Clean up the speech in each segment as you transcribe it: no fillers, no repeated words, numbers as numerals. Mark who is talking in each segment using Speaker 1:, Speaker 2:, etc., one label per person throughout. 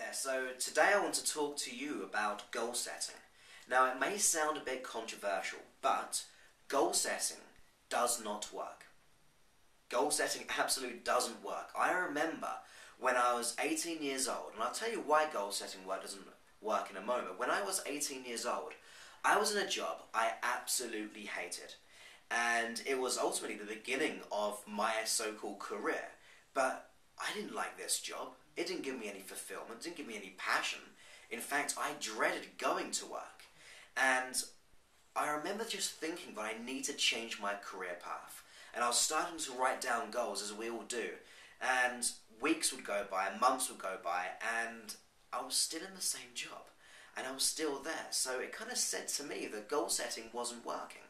Speaker 1: there, so today I want to talk to you about goal setting. Now it may sound a bit controversial, but goal setting does not work. Goal setting absolutely doesn't work. I remember when I was 18 years old, and I'll tell you why goal setting doesn't work in a moment. When I was 18 years old, I was in a job I absolutely hated. And it was ultimately the beginning of my so-called career. But I didn't like this job. It didn't give me any fulfillment, didn't give me any passion. In fact, I dreaded going to work. And I remember just thinking that I need to change my career path. And I was starting to write down goals, as we all do. And weeks would go by, months would go by, and I was still in the same job. And I was still there. So it kind of said to me that goal setting wasn't working.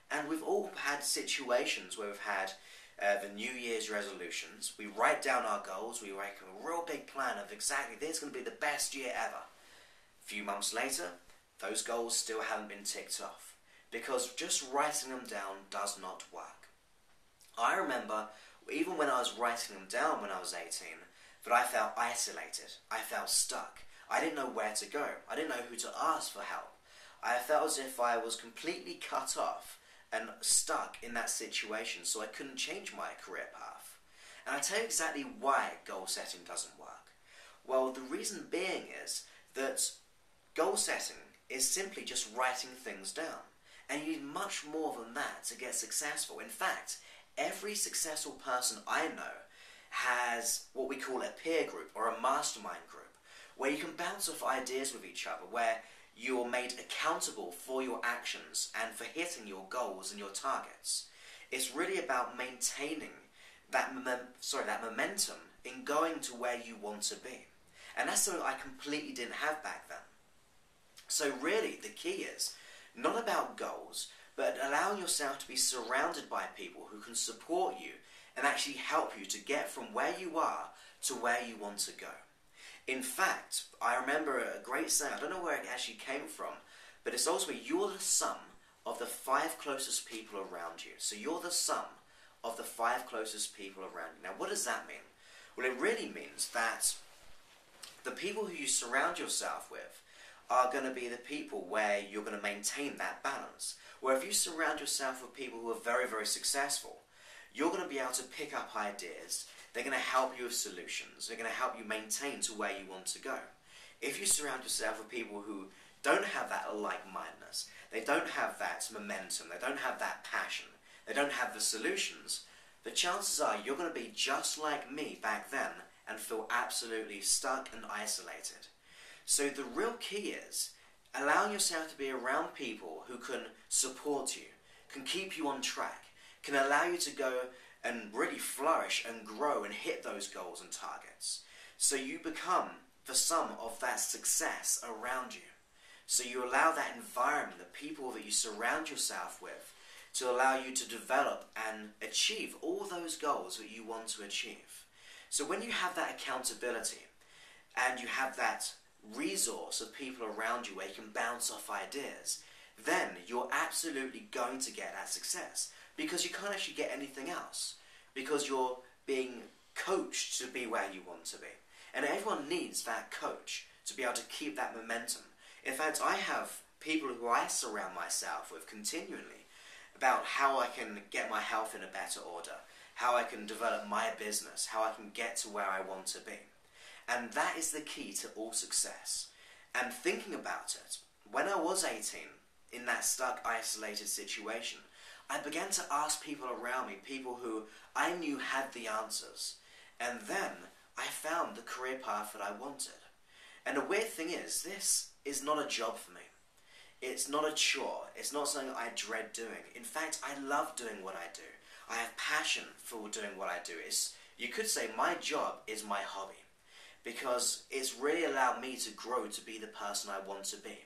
Speaker 1: And we've all had situations where we've had the New Year's resolutions. We write down our goals, we write a real big plan of exactly this is going to be the best year ever. A few months later, those goals still haven't been ticked off, because just writing them down does not work. I remember, even when I was writing them down when I was 18, that I felt isolated, I felt stuck. I didn't know where to go, I didn't know who to ask for help. I felt as if I was completely cut off and stuck in that situation, so I couldn't change my career path. And I'll tell you exactly why goal setting doesn't work. Well, the reason being is that goal setting is simply just writing things down. And you need much more than that to get successful. In fact, every successful person I know has what we call a peer group or a mastermind group, where you can bounce off ideas with each other, where you're made accountable for your actions and for hitting your goals and your targets. It's really about maintaining that momentum in going to where you want to be. And that's something I completely didn't have back then. So really, the key is not about goals, but allowing yourself to be surrounded by people who can support you and actually help you to get from where you are to where you want to go. In fact, I remember a great saying, I don't know where it actually came from, but it's ultimately, you're the sum of the 5 closest people around you. So you're the sum of the 5 closest people around you. Now, what does that mean? Well, it really means that the people who you surround yourself with are going to be the people where you're going to maintain that balance. Where if you surround yourself with people who are very, very successful, you're going to be able to pick up ideas. They're going to help you with solutions. They're going to help you maintain to where you want to go. If you surround yourself with people who don't have that like-mindedness, they don't have that momentum, they don't have that passion, they don't have the solutions, the chances are you're going to be just like me back then and feel absolutely stuck and isolated. So the real key is allowing yourself to be around people who can support you, can keep you on track, can allow you to go and really flourish and grow and hit those goals and targets. So you become the sum of that success around you. So you allow that environment, the people that you surround yourself with, to allow you to develop and achieve all those goals that you want to achieve. So when you have that accountability and you have that resource of people around you where you can bounce off ideas, then you're absolutely going to get that success. Because you can't actually get anything else. Because you're being coached to be where you want to be. And everyone needs that coach to be able to keep that momentum. In fact, I have people who I surround myself with continually about how I can get my health in a better order, how I can develop my business, how I can get to where I want to be. And that is the key to all success. And thinking about it, when I was 18, in that stuck, isolated situation, I began to ask people around me, people who I knew had the answers. And then I found the career path that I wanted. And the weird thing is, this is not a job for me. It's not a chore. It's not something I dread doing. In fact, I love doing what I do. I have passion for doing what I do. You could say my job is my hobby, because it's really allowed me to grow to be the person I want to be.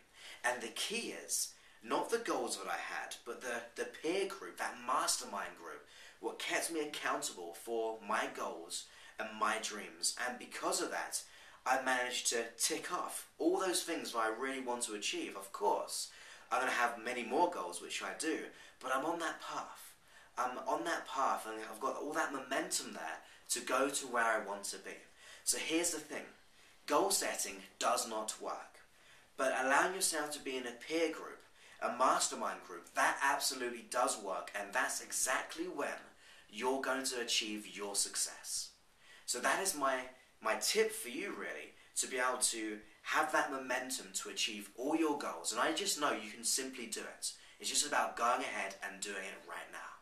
Speaker 1: And the key is, not the goals that I had, but the peer group, that mastermind group, what kept me accountable for my goals and my dreams. And because of that, I managed to tick off all those things that I really want to achieve. Of course, I'm going to have many more goals, which I do, but I'm on that path. I'm on that path, and I've got all that momentum there to go to where I want to be. So here's the thing. goal setting does not work. But allowing yourself to be in a peer group, a mastermind group, that absolutely does work, and that's exactly when you're going to achieve your success. So that is my tip for you, really, to be able to have that momentum to achieve all your goals. And I just know you can simply do it. It's just about going ahead and doing it right now.